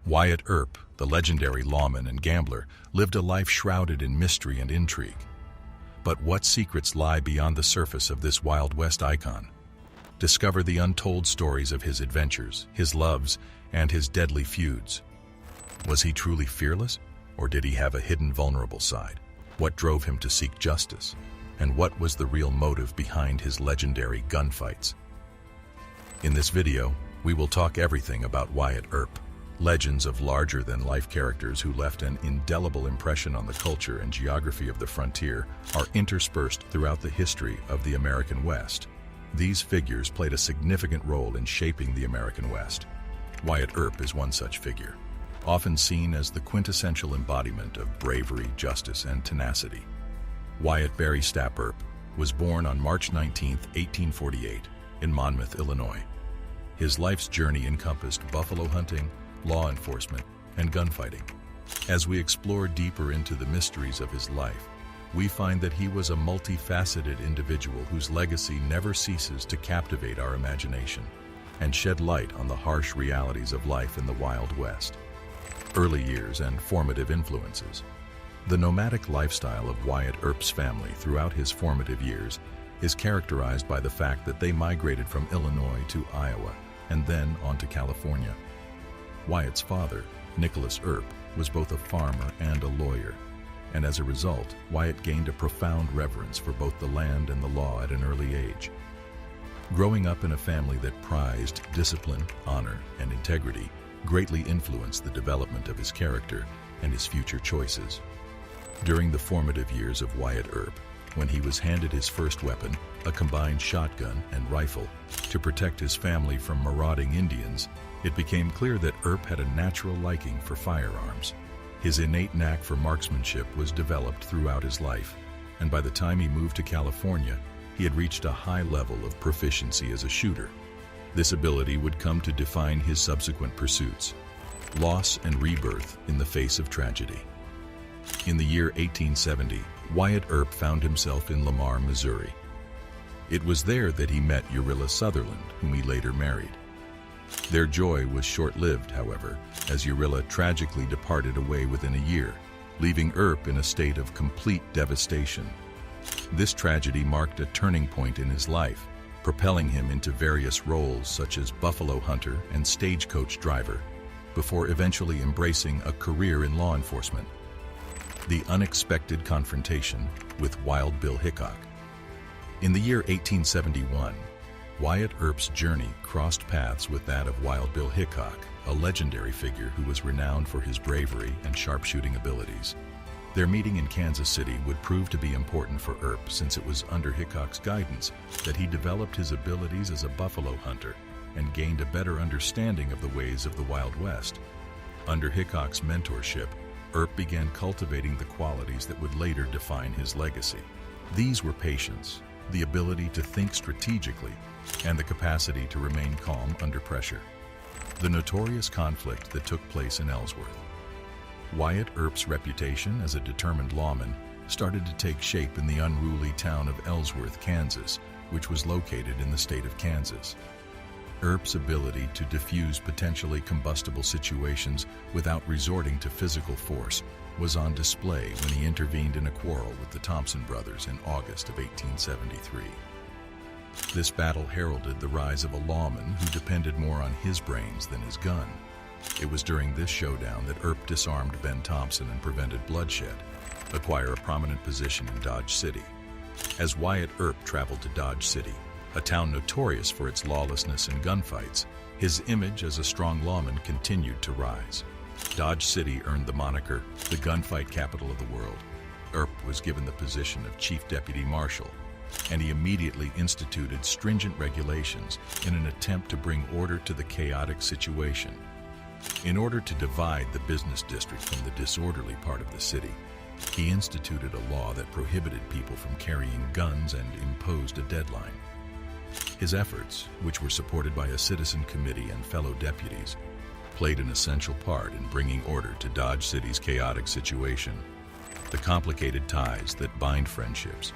Wyatt Earp, the legendary lawman and gambler, lived a life shrouded in mystery and intrigue. But what secrets lie beyond the surface of this Wild West icon? Discover the untold stories of his adventures, his loves, and his deadly feuds. Was he truly fearless, or did he have a hidden vulnerable side? What drove him to seek justice? And what was the real motive behind his legendary gunfights? In this video, we will talk everything about Wyatt Earp, legends of larger-than-life characters who left an indelible impression on the culture and geography of the frontier are interspersed throughout the history of the American West. These figures played a significant role in shaping the American West. Wyatt Earp is one such figure, often seen as the quintessential embodiment of bravery, justice, and tenacity. Wyatt Barry Stapp Earp was born on March 19, 1848, in Monmouth, Illinois. His life's journey encompassed buffalo hunting, law enforcement, and gunfighting. As we explore deeper into the mysteries of his life, we find that he was a multifaceted individual whose legacy never ceases to captivate our imagination and shed light on the harsh realities of life in the Wild West. Early years and formative influences. The nomadic lifestyle of Wyatt Earp's family throughout his formative years is characterized by the fact that they migrated from Illinois to Iowa and then on to California. Wyatt's father, Nicholas Earp, was both a farmer and a lawyer, and as a result, Wyatt gained a profound reverence for both the land and the law at an early age. Growing up in a family that prized discipline, honor, and integrity greatly influenced the development of his character and his future choices. During the formative years of Wyatt Earp, when he was handed his first weapon, a combined shotgun and rifle, to protect his family from marauding Indians, it became clear that Earp had a natural liking for firearms. His innate knack for marksmanship was developed throughout his life, and by the time he moved to California, he had reached a high level of proficiency as a shooter. This ability would come to define his subsequent pursuits: loss and rebirth in the face of tragedy. In the year 1870, Wyatt Earp found himself in Lamar, Missouri. It was there that he met Urilla Sutherland, whom he later married. Their joy was short-lived, however, as Urilla tragically departed away within a year, leaving Earp in a state of complete devastation. This tragedy marked a turning point in his life, propelling him into various roles such as buffalo hunter and stagecoach driver, before eventually embracing a career in law enforcement. The unexpected confrontation with Wild Bill Hickok. In the year 1871, Wyatt Earp's journey crossed paths with that of Wild Bill Hickok, a legendary figure who was renowned for his bravery and sharpshooting abilities. Their meeting in Kansas City would prove to be important for Earp, since it was under Hickok's guidance that he developed his abilities as a buffalo hunter and gained a better understanding of the ways of the Wild West. Under Hickok's mentorship, Earp began cultivating the qualities that would later define his legacy. These were patience, the ability to think strategically, and the capacity to remain calm under pressure. The notorious conflict that took place in Ellsworth. Wyatt Earp's reputation as a determined lawman started to take shape in the unruly town of Ellsworth, Kansas, which was located in the state of Kansas. Earp's ability to diffuse potentially combustible situations without resorting to physical force was on display when he intervened in a quarrel with the Thompson brothers in August of 1873. This battle heralded the rise of a lawman who depended more on his brains than his gun. It was during this showdown that Earp disarmed Ben Thompson and prevented bloodshed, acquire a prominent position in Dodge City. As Wyatt Earp traveled to Dodge City, a town notorious for its lawlessness and gunfights, his image as a strong lawman continued to rise. Dodge City earned the moniker, the gunfight capital of the world. Earp was given the position of Chief Deputy Marshal, and he immediately instituted stringent regulations in an attempt to bring order to the chaotic situation. In order to divide the business district from the disorderly part of the city, he instituted a law that prohibited people from carrying guns and imposed a deadline. His efforts, which were supported by a citizen committee and fellow deputies, played an essential part in bringing order to Dodge City's chaotic situation. The complicated ties that bind friendships.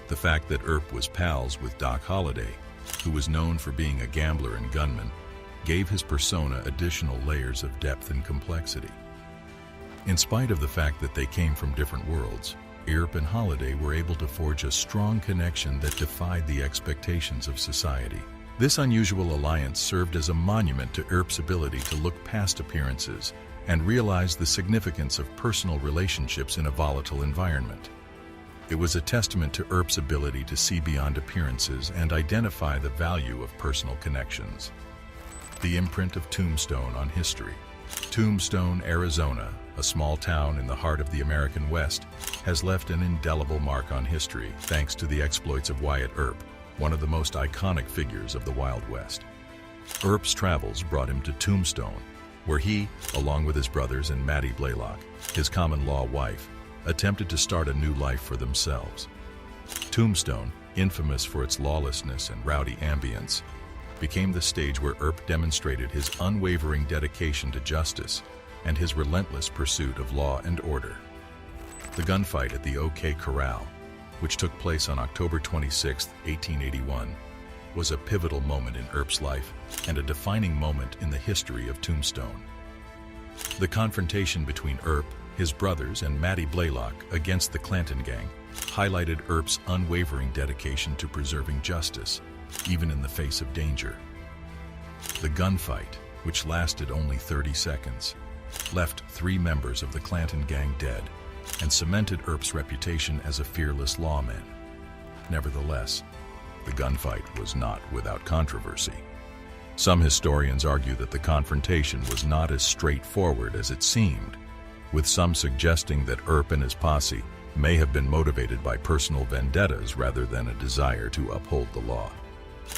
The fact that Earp was pals with Doc Holliday, who was known for being a gambler and gunman, gave his persona additional layers of depth and complexity. In spite of the fact that they came from different worlds, Earp and Holliday were able to forge a strong connection that defied the expectations of society. This unusual alliance served as a monument to Earp's ability to look past appearances and realize the significance of personal relationships in a volatile environment. It was a testament to Earp's ability to see beyond appearances and identify the value of personal connections. The imprint of Tombstone on history. Tombstone, Arizona, a small town in the heart of the American West, has left an indelible mark on history thanks to the exploits of Wyatt Earp, one of the most iconic figures of the Wild West. Earp's travels brought him to Tombstone, where he, along with his brothers and Maddie Blaylock, his common-law wife, attempted to start a new life for themselves. Tombstone, infamous for its lawlessness and rowdy ambience, became the stage where Earp demonstrated his unwavering dedication to justice and his relentless pursuit of law and order. The gunfight at the OK Corral, which took place on October 26, 1881, was a pivotal moment in Earp's life and a defining moment in the history of Tombstone. The confrontation between Earp, his brothers, and Maddie Blaylock against the Clanton gang highlighted Earp's unwavering dedication to preserving justice, even in the face of danger. The gunfight, which lasted only 30 seconds, left 3 members of the Clanton gang dead and cemented Earp's reputation as a fearless lawman. Nevertheless, the gunfight was not without controversy. Some historians argue that the confrontation was not as straightforward as it seemed, with some suggesting that Earp and his posse may have been motivated by personal vendettas rather than a desire to uphold the law.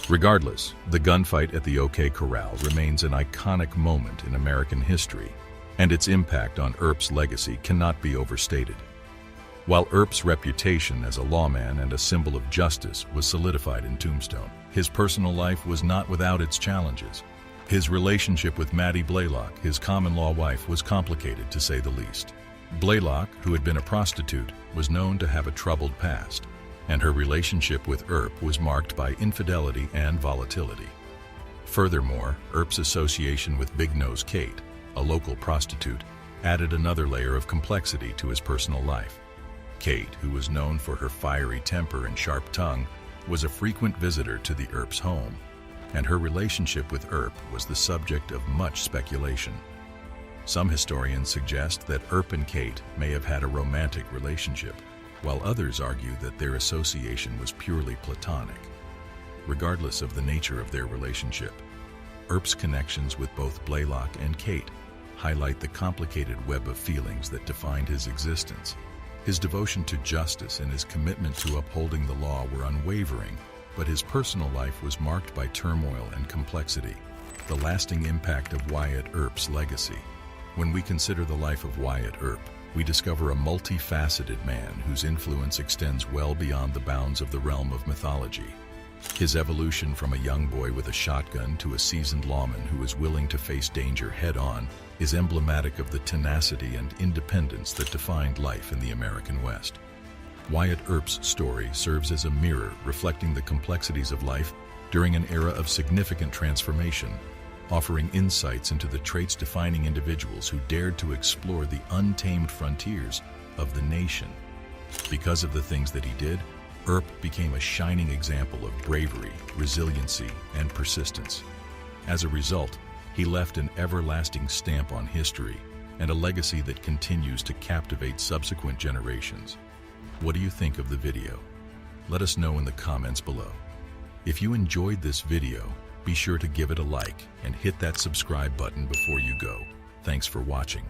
Regardless, the gunfight at the OK Corral remains an iconic moment in American history, and its impact on Earp's legacy cannot be overstated. While Earp's reputation as a lawman and a symbol of justice was solidified in Tombstone, his personal life was not without its challenges. His relationship with Maddie Blaylock, his common-law wife, was complicated to say the least. Blaylock, who had been a prostitute, was known to have a troubled past, and her relationship with Earp was marked by infidelity and volatility. Furthermore, Earp's association with Big Nose Kate, a local prostitute, added another layer of complexity to his personal life. Kate, who was known for her fiery temper and sharp tongue, was a frequent visitor to the Earps' home, and her relationship with Earp was the subject of much speculation. Some historians suggest that Earp and Kate may have had a romantic relationship, while others argue that their association was purely platonic. Regardless of the nature of their relationship, Earp's connections with both Blaylock and Kate highlight the complicated web of feelings that defined his existence. His devotion to justice and his commitment to upholding the law were unwavering, but his personal life was marked by turmoil and complexity, the lasting impact of Wyatt Earp's legacy. When we consider the life of Wyatt Earp, we discover a multifaceted man whose influence extends well beyond the bounds of the realm of mythology. His evolution from a young boy with a shotgun to a seasoned lawman who is willing to face danger head-on is emblematic of the tenacity and independence that defined life in the American West. Wyatt Earp's story serves as a mirror reflecting the complexities of life during an era of significant transformation, offering insights into the traits defining individuals who dared to explore the untamed frontiers of the nation. Because of the things that he did, Earp became a shining example of bravery, resiliency, and persistence. As a result, he left an everlasting stamp on history and a legacy that continues to captivate subsequent generations. What do you think of the video? Let us know in the comments below. If you enjoyed this video, be sure to give it a like and hit that subscribe button before you go. Thanks for watching.